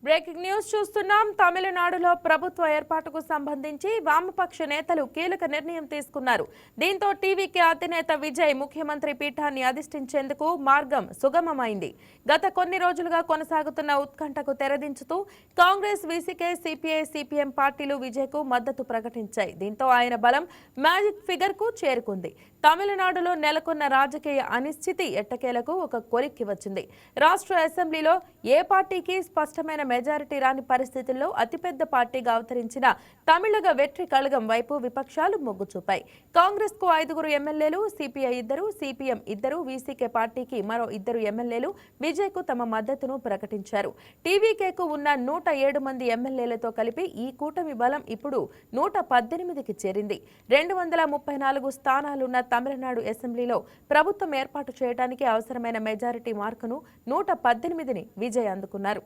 Breaking news చూస్తున్నాం. తమిళనాడులో ప్రభుత్వ ఏర్పాటుకు సంబంధించి వామపక్ష నేతలు కీలక నిర్ణయం తీసుకున్నారు. దీంతో టీవీకే అధినేత విజయ్ ముఖ్యమంత్రి పీఠాన్ని అధిష్ఠించేందుకు మార్గం సుగమమైంది. గత కొన్ని రోజులుగా కొనసాగుతున్న ఉత్కంఠకు తెరదించుతూ కాంగ్రెస్, వీసీకే, సిపిఐ, సిపిఎం పార్టీలు విజయ్కు మద్దతు ప్రకటించాయి. దీంతో ఆయన బలం మ్యాజిక్ ఫిగర్ కు చేరుకుంది. తమిళనాడులో నెలకొన్న రాజకీయ అనిశ్చితి ఎట్టకేలకు ఒక కొలిక్కి వచ్చింది. రాష్ట్ర అసెంబ్లీలో ఏ పార్టీకి స్పష్టమైన మెజారిటీ రాని పరిస్థితుల్లో అతిపెద్ద పార్టీగా అవతరించిన తమిళగ వెట్రి కళగం వైపు విపక్షాలు మొగ్గు చూపాయి. కాంగ్రెస్ కు 5 ఎమ్మెల్యేలు, సిపిఐ 2, సిపిఎం 2, వీసీకే పార్టీకి మరో 2 ఎమ్మెల్యేలు విజయ్ కు తమ మద్దతును ప్రకటించారు. టీవీకేకు ఉన్న 107 మంది ఎమ్మెల్యేలతో కలిపి ఈ కూటమి బలం ఇప్పుడు 118కి చేరింది. 234 స్థానాలున్న తమిళనాడు అసెంబ్లీలో ప్రభుత్వం ఏర్పాటు చేయడానికి అవసరమైన మెజారిటీ మార్కును 118ని విజయ్ అందుకున్నారు.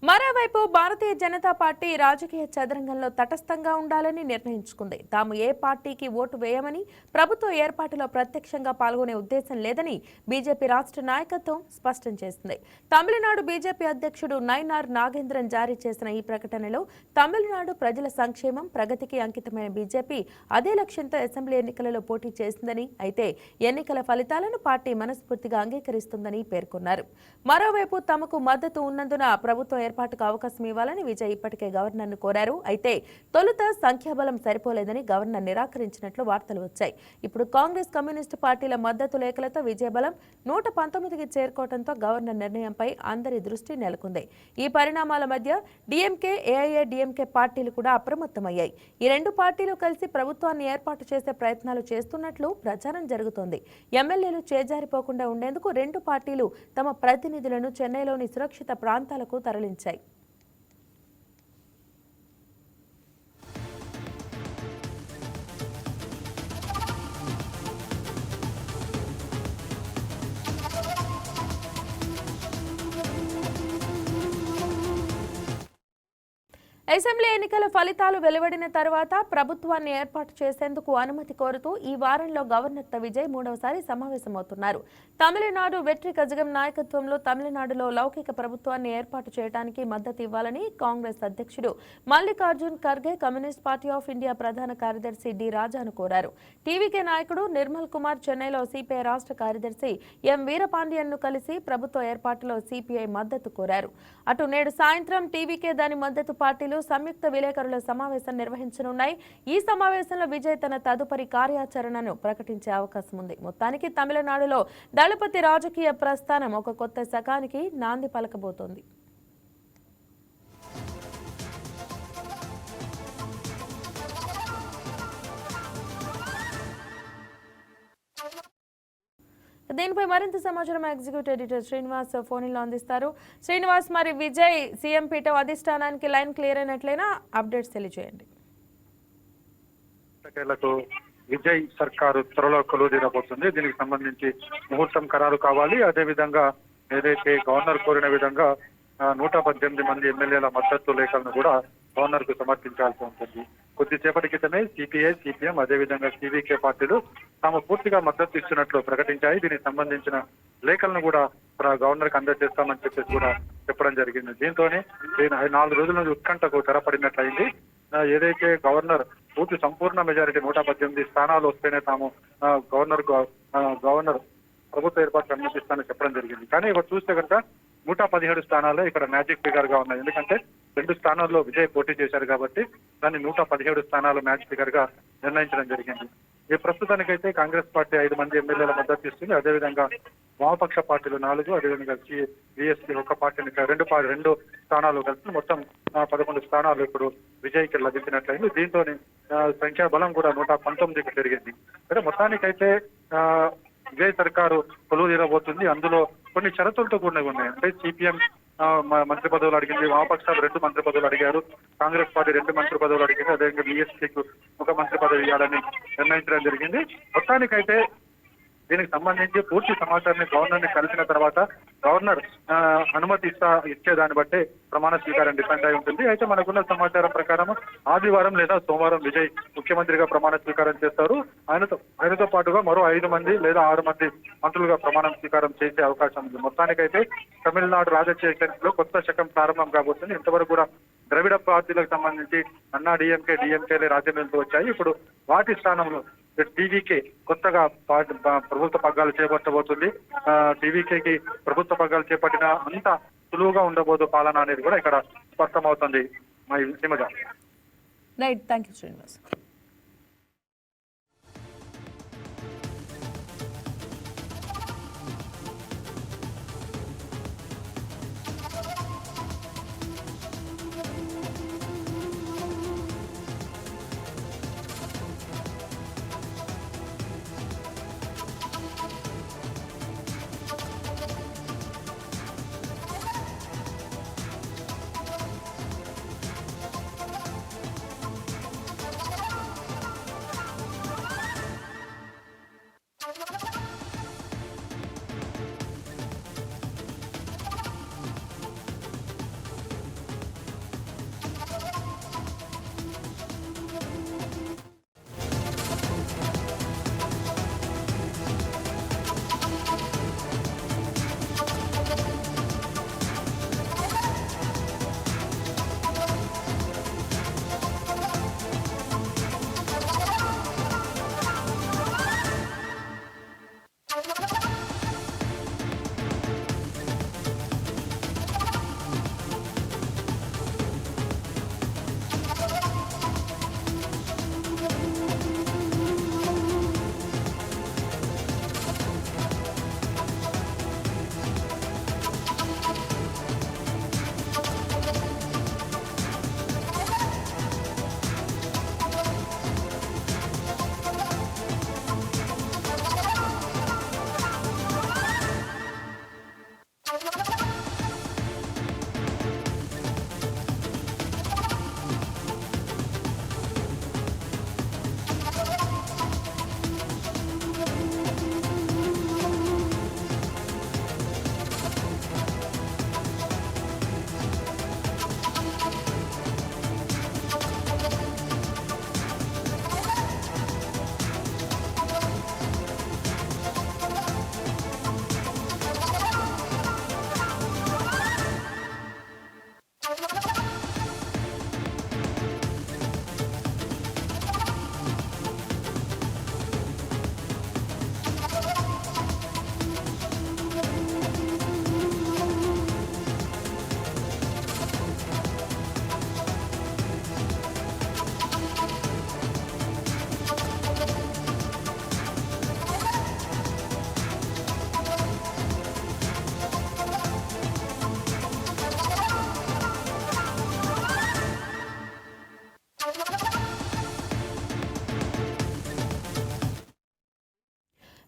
మరోవైపు భారతీయ జనతా పార్టీ రాజకీయ చదరంగంలో తటస్థంగా ఉండాలని నిర్ణయించుకుంది. తాము ఏ పార్టీకి ఓటు వేయమని, ప్రభుత్వ ఏర్పాటులో ప్రత్యక్షంగా పాల్గొనే ఉద్దేశం లేదని బీజేపీ రాష్ట్ర నాయకత్వం స్పష్టం చేసింది. తమిళనాడు బీజేపీ అధ్యక్షుడు నైనార్ నాగేంద్రన్ జారీ చేసిన ఈ ప్రకటనలో తమిళనాడు ప్రజల సంక్షేమం, ప్రగతికి అంకితమైన బీజేపీ అదే లక్ష్యంతో అసెంబ్లీ ఎన్నికలలో పోటీ చేసిందని, అయితే ఎన్నికల ఫలితాలను పార్టీ మనస్ఫూర్తిగా అంగీకరిస్తుందని పేర్కొన్నారు. మరోవైపు తమకు మద్దతు ఉన్నందున ప్రభుత్వం ఏర్పాటుకు అవకాశం ఇవ్వాలని విజయ్ ఇప్పటికే గవర్నర్ను కోరారు. అయితే తొలుత సంఖ్యాబలం సరిపోలేదని గవర్నర్ నిరాకరించినట్లు వార్తలు వచ్చాయి. ఇప్పుడు కాంగ్రెస్, కమ్యూనిస్టు పార్టీల మద్దతు లేఖలతో విజయ బలం 119కి చేరుకోవడంతో గవర్నర్ నిర్ణయంపై అందరి దృష్టి నెలకొంది. ఈ పరిణామాల మధ్య డీఎంకే, ఏఐఏడీఎంకే పార్టీలు కూడా అప్రమత్తమయ్యాయి. ఈ రెండు పార్టీలు కలిసి ప్రభుత్వాన్ని ఏర్పాటు చేసే ప్రయత్నాలు చేస్తున్నట్లు ప్రచారం జరుగుతోంది. ఎమ్మెల్యేలు చేజారిపోకుండా ఉండేందుకు రెండు పార్టీలు తమ ప్రతినిధులను చెన్నైలోని సురక్షిత ప్రాంతాలకు తరలించాయి. అసెంబ్లీ ఎన్నికల ఫలితాలు వెలువడిన తర్వాత ప్రభుత్వాన్ని ఏర్పాటు చేసేందుకు అనుమతి కోరుతూ ఈ వారంలో గవర్నర్ విజయ్ మూడవసారి సమావేశమవుతున్నారు. తమిళనాడు వెట్రి కజగం నాయకత్వంలో తమిళనాడులో లౌకిక ప్రభుత్వాన్ని ఏర్పాటు చేయడానికి మద్దతు ఇవ్వాలని కాంగ్రెస్ అధ్యక్షుడు Mallikarjun Kharge, communist party of India ప్రధాన కార్యదర్శి డి రాజాను కోరారు. టీవీకే నాయకుడు నిర్మల్ కుమార్ చెన్నైలో సిపిఐ రాష్ట్ర కార్యదర్శి ఎం వీరపాండియన్ను కలిసి ప్రభుత్వ ఏర్పాటులో సిపిఐ మద్దతు కోరారు. అటు నేడు సాయంత్రం టీవీకే, దాని మద్దతు పార్టీలు సంయుక్త విలేకరుల సమావేశం నిర్వహించనున్నాయి. ఈ సమావేశంలో విజయ్ తన తదుపరి కార్యాచరణను ప్రకటించే అవకాశం ఉంది. మొత్తానికి తమిళనాడులో దళపతి రాజకీయ ప్రస్థానం ఒక కొత్త శకానికి నాంది పలకబోతోంది. దీనిపై మరింత సమాచారం ఎగ్జిక్యూటివ్ ఎడిటర్ శ్రీనివాస్ ఫోన్లో అందిస్తారు. శ్రీనివాస్, మరి విజయ్ సీఎం పీఠం అధిష్టానానికి లైన్ క్లియర్ అయినట్లయినా అప్డేట్స్ తెలియజేయండి. విజయ్ సర్కారు త్వరలో కొలువుదీరబోతుంది. దీనికి సంబంధించి ముహూర్తం ఖరారు కావాలి. అదేవిధంగా ఏదైతే గవర్నర్ కోరిన విధంగా 118 మంది ఎమ్మెల్యేల మద్దతు లేఖలను కూడా గవర్నర్ కు సమర్పించాల్సి ఉంటుంది. కొద్దిసేపటి క్రితమే సిపిఐ, సిపిఎం అదేవిధంగా టీవీకే పార్టీలు తాము పూర్తిగా మద్దతు ఇచ్చినట్లు ప్రకటించాయి. దీనికి సంబంధించిన లేఖలను కూడా గవర్నర్ కు అందజేస్తామని చెప్పేసి కూడా చెప్పడం జరిగింది. దీంతోనే 4 రోజుల నుంచి ఉత్కంఠకు తెరపడినట్లయింది. ఏదైతే గవర్నర్ సంపూర్ణ మెజారిటీ 118 స్థానాలు వస్తేనే తాము గవర్నర్ ప్రభుత్వ ఏర్పాటు అనుమతిస్తానని చెప్పడం జరిగింది. కానీ ఇక్కడ చూస్తే కనుక 117 స్థానాలే ఇక్కడ మ్యాజిక్ ఫిగర్ గా ఉన్నాయి. ఎందుకంటే 2 స్థానాల్లో విజయ్ పోటీ చేశారు కాబట్టి దాన్ని 117 స్థానాలు మ్యాచ్ ఫిగర్ గా నిర్ణయించడం జరిగింది. ఈ ప్రస్తుతానికైతే కాంగ్రెస్ పార్టీ 5 మంది ఎమ్మెల్యేల మద్దతు ఇస్తుంది. అదేవిధంగా వామపక్ష పార్టీలు 4, అదేవిధంగా బీఎస్పీ ఒక పార్టీని 2 స్థానాలు కలిసి మొత్తం 11 స్థానాలు ఇప్పుడు విజయ్కి లభించినట్లయింది. దీంతో సంఖ్యాబలం కూడా 119కి పెరిగింది. అంటే మొత్తానికైతే విజయ్ సర్కారు కొలువు తీరబోతుంది. అందులో కొన్ని షరతులతో కూడినవి ఉన్నాయి. అంటే సిపిఎం మంత్రి పదవులు అడిగింది, వామపక్షాలు 2 మంత్రి పదవులు అడిగారు, కాంగ్రెస్ పార్టీ 2 మంత్రి పదవులు అడిగింది, అదేవిధంగా బీఎస్పీకి ఒక మంత్రి పదవి ఇవ్వాలని నిర్ణయించడం జరిగింది. మొత్తానికైతే దీనికి సంబంధించి పూర్తి సమాచారాన్ని గవర్నర్ ని కలిసిన తర్వాత గవర్నర్ అనుమతి ఇచ్చే దాన్ని బట్టే ప్రమాణ స్వీకారం డిపెండ్ అయి ఉంటుంది. అయితే మనకున్న సమాచారం ప్రకారం ఆదివారం లేదా సోమవారం విజయ్ ముఖ్యమంత్రిగా ప్రమాణ స్వీకారం చేస్తారు. ఆయనతో పాటుగా మరో 5 మంది లేదా 6 మంది మంత్రులుగా ప్రమాణ స్వీకారం చేసే అవకాశం ఉంది. మొత్తానికైతే తమిళనాడు రాజకీయ లో కొత్త శకం ప్రారంభం కాబోతుంది. ఇంతవరకు కూడా ద్రవిడ పార్టీలకు సంబంధించి అన్నా డిఎంకేలే రాజ్యాంగంతో వచ్చాయి. ఇప్పుడు వాటి స్థానంలో టీవీకే కొత్తగా ప్రభుత్వ పగ్గాలు చేపట్టబోతుంది. టీవీకేకి ప్రభుత్వ పగ్గాలు చేపట్టిన అంత సులువుగా ఉండబోదు పాలన అనేది కూడా ఇక్కడ స్పష్టమవుతుంది. Right, thank you Srinivas.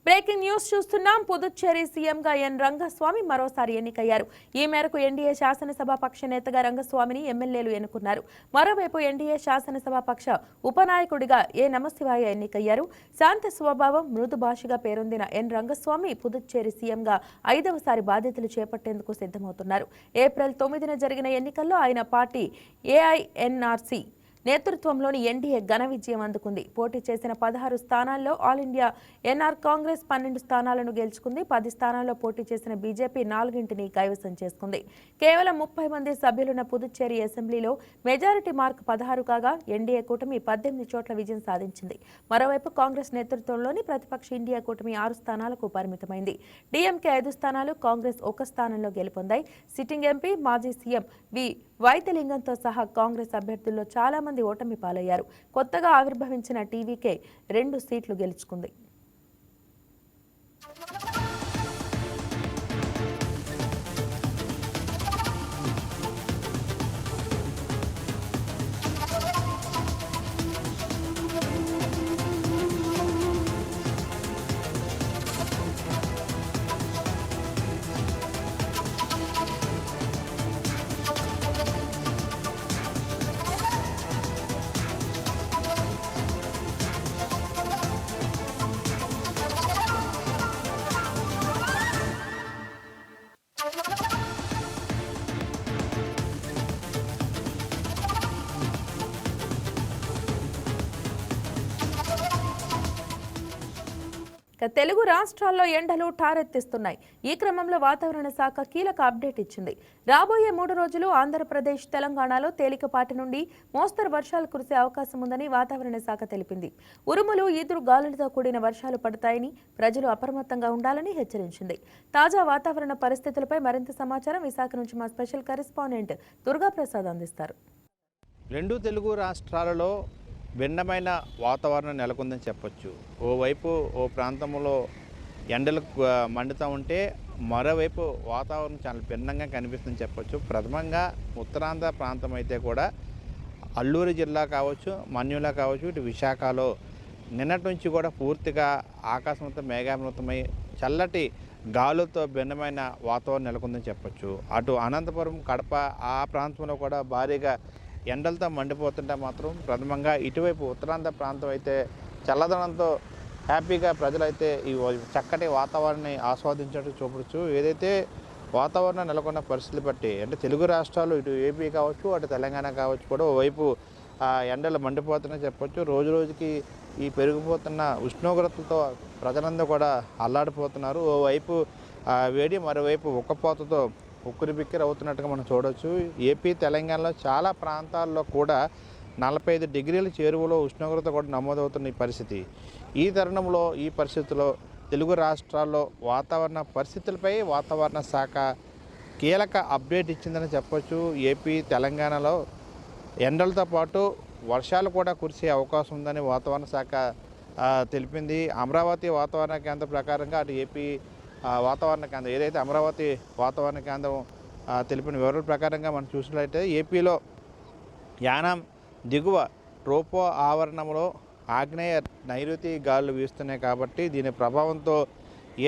Breaking news చూస్తున్నాం. పుదుచ్చేరి సీఎంగా ఎన్ రంగస్వామి మరోసారి ఎన్నికయ్యారు. ఈ మేరకు ఎన్డీఏ శాసనసభ పక్ష నేతగా రంగస్వామిని ఎమ్మెల్యేలు ఎన్నుకున్నారు. మరోవైపు ఎన్డీఏ శాసనసభ పక్ష ఉపనాయకుడిగా ఏ నమశివాయ ఎన్నికయ్యారు. శాంత స్వభావం, మృదు భాషగా పేరొందిన ఎన్ రంగస్వామి పుదుచ్చేరి సీఎంగా 5వసారి బాధ్యతలు చేపట్టేందుకు సిద్ధమవుతున్నారు. ఏప్రిల్ 9న జరిగిన ఎన్నికల్లో ఆయన పార్టీ ఏఐఎన్ఆర్సీ నేతృత్వంలోని ఎన్డీఏ ఘన విజయం అందుకుంది. పోటీ చేసిన 16 స్థానాల్లో ఆల్ ఇండియా ఎన్ఆర్ కాంగ్రెస్ 12 స్థానాలను గెలుచుకుంది. 10 స్థానాల్లో పోటీ చేసిన బీజేపీ 4ంటిని కైవసం చేసుకుంది. కేవలం 30 మంది సభ్యులున్న పుదుచ్చేరి అసెంబ్లీలో మెజారిటీ మార్క్ 16 కాగా ఎన్డీఏ కూటమి 18 చోట్ల విజయం సాధించింది. మరోవైపు కాంగ్రెస్ నేతృత్వంలోని ప్రతిపక్ష ఇండియా కూటమి 6 స్థానాలకు పరిమితమైంది. డీఎంకే 5 స్థానాలు, కాంగ్రెస్ 1 స్థానంలో గెలుపొందాయి. సిట్టింగ్ ఎంపీ, మాజీ సీఎం వి వైద్యలింగంతో సహా కాంగ్రెస్ అభ్యర్థుల్లో చాలా మంది ఓటమి పాలయ్యారు. కొత్తగా ఆవిర్భవించిన టీవీకే 2 సీట్లు గెలుచుకుంది. తెలుగు రాష్ట్రాల్లో ఎండలు ఠారెత్తిస్తున్నాయి. ఈ క్రమంలో వాతావరణ శాఖ కీలక అప్డేట్ ఇచ్చింది. రాబోయే 3 రోజులు ఆంధ్రప్రదేశ్, తెలంగాణలో తేలికపాటి నుండి మోస్తరు వర్షాలు కురిసే అవకాశం ఉందని వాతావరణ శాఖ తెలిపింది. ఉరుములు, ఈదురు గాలులతో కూడిన వర్షాలు పడతాయని ప్రజలు అప్రమత్తంగా ఉండాలని హెచ్చరించింది. తాజా వాతావరణ పరిస్థితులపై మరింత సమాచారం విశాఖ నుంచి మా స్పెషల్ కరెస్పాండెంట్ దుర్గాప్రసాద్ అందిస్తారు. 2 తెలుగు రాష్ట్రాలలో భిన్నమైన వాతావరణం నెలకొందని చెప్పొచ్చు. ఓవైపు ఓ ప్రాంతంలో ఎండలు మండుతూ ఉంటే మరోవైపు వాతావరణం చాలా భిన్నంగా కనిపిస్తుందని చెప్పొచ్చు. ప్రథమంగా ఉత్తరాంధ్ర ప్రాంతం అయితే కూడా అల్లూరు జిల్లా కావచ్చు, మన్యుల కావచ్చు, ఇటు విశాఖలో నిన్నటి నుంచి కూడా పూర్తిగా ఆకాశంతో మేఘావృతమై చల్లటి గాలులతో భిన్నమైన వాతావరణం నెలకొందని చెప్పొచ్చు. అటు అనంతపురం, కడప ఆ ప్రాంతంలో కూడా భారీగా ఎండలతో మండిపోతుంటే మాత్రం ప్రథమంగా ఇటువైపు ఉత్తరాంధ్ర ప్రాంతం అయితే చల్లదనంతో హ్యాపీగా ప్రజలైతే ఈ చక్కటి వాతావరణాన్ని ఆస్వాదించడం చూపవచ్చు. ఏదైతే వాతావరణం నెలకొన్న పరిస్థితులు బట్టి అంటే తెలుగు రాష్ట్రాలు ఇటు ఏపీ కావచ్చు, అటు తెలంగాణ కావచ్చు కూడా ఓవైపు ఎండలు మండిపోతున్నాయని చెప్పొచ్చు. రోజు రోజుకి ఈ పెరిగిపోతున్న ఉష్ణోగ్రతలతో ప్రజలందరూ కూడా అల్లాడిపోతున్నారు. ఓవైపు వేడి, మరోవైపు ఉక్కపోతతో ఉక్కిరిబిక్కిరి అవుతున్నట్టుగా మనం చూడవచ్చు. ఏపీ, తెలంగాణలో చాలా ప్రాంతాల్లో కూడా 45 డిగ్రీల చేరువలో ఉష్ణోగ్రత కూడా నమోదవుతున్న ఈ పరిస్థితి. ఈ తరుణంలో ఈ పరిస్థితుల్లో తెలుగు రాష్ట్రాల్లో వాతావరణ పరిస్థితులపై వాతావరణ శాఖ కీలక అప్డేట్ ఇచ్చిందని చెప్పొచ్చు. ఏపీ, తెలంగాణలో ఎండలతో పాటు వర్షాలు కూడా కురిసే అవకాశం ఉందని వాతావరణ శాఖ తెలిపింది. అమరావతి వాతావరణ కేంద్రం ప్రకారంగా అటు ఏపీ వాతావరణ కేంద్రం ఏదైతే అమరావతి వాతావరణ కేంద్రం తెలిపిన వివరాల ప్రకారంగా మనం చూసినట్లయితే ఏపీలో యానాం దిగువ ట్రోపో ఆవరణంలో ఆగ్నేయ నైరుతి గాలులు వీస్తున్నాయి కాబట్టి దీని ప్రభావంతో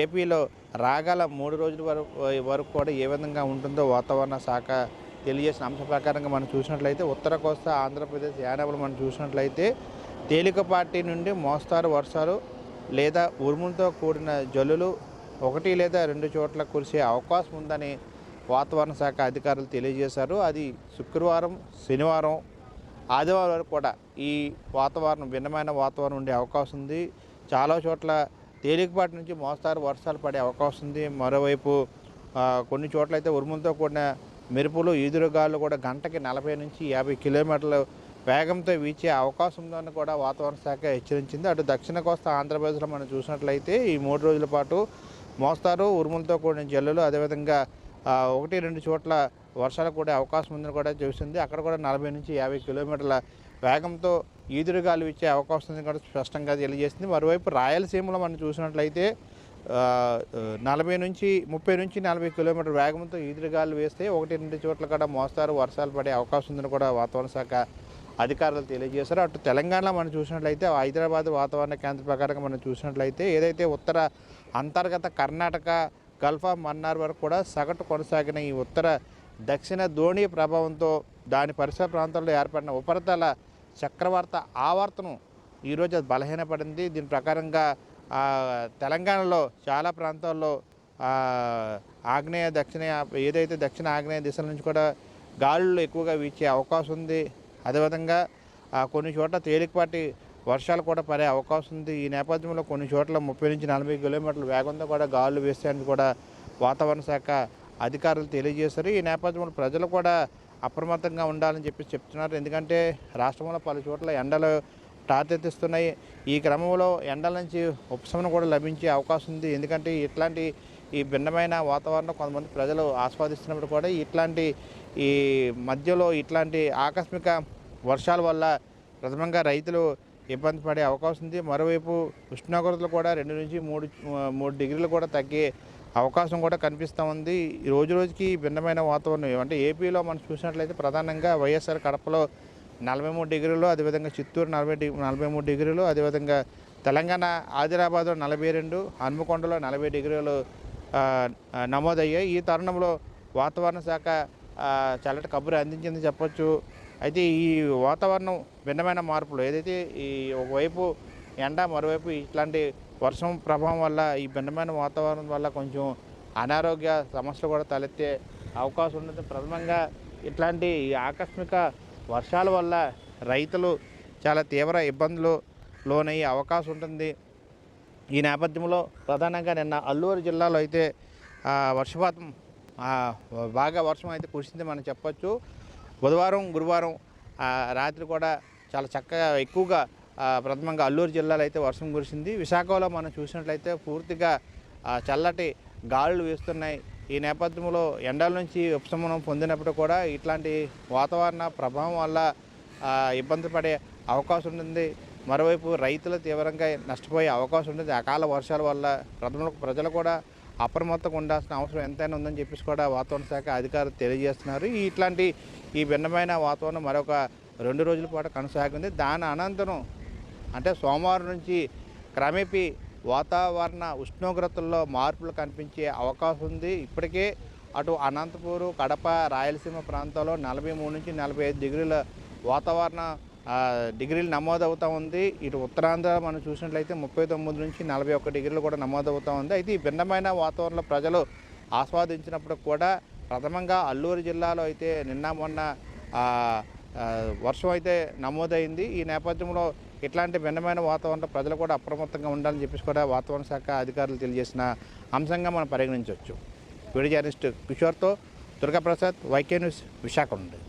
ఏపీలో రాగల 3 రోజుల వరకు కూడా ఏ విధంగా ఉంటుందో వాతావరణ శాఖ తెలియజేసిన అంశం ప్రకారంగా మనం చూసినట్లయితే ఉత్తర కోస్తా ఆంధ్రప్రదేశ్ యానాంలో మనం చూసినట్లయితే తేలికపాటి నుండి మోస్తారు వర్షాలు లేదా ఉరుములతో కూడిన జల్లులు 1 లేదా 2 చోట్ల కురిసే అవకాశం ఉందని వాతావరణ శాఖ అధికారులు తెలియజేశారు. అది శుక్రవారం, శనివారం, ఆదివారం వరకు కూడా ఈ వాతావరణం భిన్నమైన వాతావరణం ఉండే అవకాశం ఉంది. చాలా చోట్ల తేలికపాటి నుంచి మోస్తారు వర్షాలు పడే అవకాశం ఉంది. మరోవైపు కొన్ని చోట్ల అయితే ఉరుములతో కూడిన మెరుపులు, ఈదురుగాలు కూడా గంటకి 40 నుంచి 50 కిలోమీటర్ల వేగంతో వీచే అవకాశం ఉందని కూడా వాతావరణ శాఖ హెచ్చరించింది. అటు దక్షిణ కోస్తా ఆంధ్రప్రదేశ్లో మనం చూసినట్లయితే ఈ 3 రోజుల పాటు మోస్తారు ఉరుములతో కూడిన జల్లులు, అదేవిధంగా 1-2 చోట్ల వర్షాలు కూడా అవకాశం ఉందని కూడా చూసింది. అక్కడ కూడా 40 నుంచి 50 కిలోమీటర్ల వేగంతో ఈదురుగాలు ఇచ్చే అవకాశం ఉందని కూడా స్పష్టంగా తెలియజేసింది. మరోవైపు రాయలసీమలో మనం చూసినట్లయితే 30 నుంచి 40 కిలోమీటర్ల వేగంతో ఈదురుగాలు వేస్తే 1-2 చోట్ల కూడా మోస్తారు వర్షాలు పడే అవకాశం ఉందని కూడా వాతావరణ శాఖ అధికారులు తెలియజేశారు. అటు తెలంగాణలో మనం చూసినట్లయితే హైదరాబాద్ వాతావరణ కేంద్ర ప్రకారంగా మనం చూసినట్లయితే ఏదైతే ఉత్తర అంతర్గత కర్ణాటక, గల్ఫ్ ఆఫ్ మన్నార్ వరకు కూడా సగటు కొనసాగిన ఈ ఉత్తర దక్షిణ ద్రోణి ప్రభావంతో దాని పరిసర ప్రాంతాల్లో ఏర్పడిన ఉపరితల చక్రవార్త ఆవర్తనం ఈరోజు బలహీనపడింది. దీని ప్రకారంగా తెలంగాణలో చాలా ప్రాంతాల్లో ఆగ్నేయ దక్షిణ ఏదైతే దక్షిణ ఆగ్నేయ దిశల నుంచి కూడా గాలులు ఎక్కువగా వీచే అవకాశం ఉంది. అదేవిధంగా కొన్ని చోట్ల తేలికపాటి వర్షాలు కూడా పడే అవకాశం ఉంది. ఈ నేపథ్యంలో కొన్ని చోట్ల 30 నుంచి 40 కిలోమీటర్ల వేగంతో కూడా గాలులు వీస్తాయని కూడా వాతావరణ శాఖ అధికారులు తెలియజేశారు. ఈ నేపథ్యంలో ప్రజలు కూడా అప్రమత్తంగా ఉండాలని చెప్తున్నారు. ఎందుకంటే రాష్ట్రంలో పలు చోట్ల ఎండలు తాతెత్తిస్తున్నాయి. ఈ క్రమంలో ఎండల నుంచి ఉపశమనం కూడా లభించే అవకాశం ఉంది. ఎందుకంటే ఇట్లాంటి ఈ భిన్నమైన వాతావరణం కొంతమంది ప్రజలు ఆస్వాదిస్తున్నప్పుడు కూడా ఈ మధ్యలో ఇట్లాంటి ఆకస్మిక వర్షాల వల్ల ప్రథమంగా రైతులు ఇబ్బంది పడే అవకాశం ఉంది. మరోవైపు ఉష్ణోగ్రతలు కూడా 2 నుంచి 3 డిగ్రీలు కూడా తగ్గే అవకాశం కూడా కనిపిస్తూ ఉంది. ఈ రోజుకి భిన్నమైన వాతావరణం అంటే ఏపీలో మనం చూసినట్లయితే ప్రధానంగా వైఎస్ఆర్ కడపలో 43 డిగ్రీలు, అదేవిధంగా చిత్తూరు 43 డిగ్రీలు, అదేవిధంగా తెలంగాణ ఆదిలాబాద్లో 42, హన్మకొండలో 40 డిగ్రీలు నమోదయ్యాయి. ఈ తరుణంలో వాతావరణ శాఖ చల్లటి కబురు అందించింది చెప్పొచ్చు. అయితే ఈ వాతావరణం భిన్నమైన మార్పులు ఏదైతే ఈ ఒకవైపు ఎండ, మరోవైపు ఇట్లాంటి వర్షం ప్రభావం వల్ల ఈ భిన్నమైన వాతావరణం వల్ల కొంచెం అనారోగ్య సమస్యలు కూడా తలెత్తే అవకాశం ఉంటుంది. ప్రథమంగా ఇట్లాంటి ఆకస్మిక వర్షాల వల్ల రైతులు చాలా తీవ్ర ఇబ్బందులు లోనయ్యే అవకాశం ఉంటుంది. ఈ నేపథ్యంలో ప్రధానంగా నిన్న అల్లూరు జిల్లాలో అయితే వర్షపాతం బాగా వర్షం అయితే కురిసింది మనం చెప్పొచ్చు. బుధవారం, గురువారం రాత్రి కూడా చాలా చక్కగా ఎక్కువగా ప్రథమంగా అల్లూరు జిల్లాలో అయితే వర్షం కురిసింది. విశాఖలో మనం చూసినట్లయితే పూర్తిగా చల్లటి గాలులు వీస్తున్నాయి. ఈ నేపథ్యంలో ఎండల నుంచి ఉపశమనం పొందినప్పుడు కూడా ఇట్లాంటి వాతావరణ ప్రభావం వల్ల ఇబ్బంది పడే అవకాశం ఉంటుంది. మరోవైపు రైతులు తీవ్రంగా నష్టపోయే అవకాశం ఉంటుంది. అకాల వర్షాల వల్ల ప్రజలు కూడా అప్రమత్తంగా ఉండాల్సిన అవసరం ఎంతైనా ఉందని చెప్పేసి కూడా వాతావరణ శాఖ అధికారులు తెలియజేస్తున్నారు. ఈ భిన్నమైన వాతావరణం మరొక 2 రోజుల పాటు కొనసాగింది. దాని అనంతరం అంటే సోమవారం నుంచి క్రమేపీ వాతావరణ ఉష్ణోగ్రతల్లో మార్పులు కనిపించే అవకాశం ఉంది. ఇప్పటికే అటు అనంతపూరు, కడప, రాయలసీమ ప్రాంతాల్లో 43 నుంచి 45 డిగ్రీల వాతావరణ డిగ్రీలు నమోదవుతూ ఉంది. ఇటు ఉత్తరాంధ్ర మనం చూసినట్లయితే 39 నుంచి 41 డిగ్రీలు కూడా నమోదవుతూ ఉంది. అయితే ఈ భిన్నమైన వాతావరణంలో ప్రజలు ఆస్వాదించినప్పుడు కూడా ప్రథమంగా అల్లూరు జిల్లాలో అయితే నిన్న మొన్న వర్షం అయితే నమోదైంది. ఈ నేపథ్యంలో ఇట్లాంటి భిన్నమైన వాతావరణంలో ప్రజలు కూడా అప్రమత్తంగా ఉండాలని చెప్పేసి కూడా వాతావరణ శాఖ అధికారులు తెలియజేసిన అంశంగా మనం పరిగణించవచ్చు. వీడియో జర్నలిస్ట్ కిషోర్తో దుర్గాప్రసాద్, వైకే న్యూస్, విశాఖ నుండి.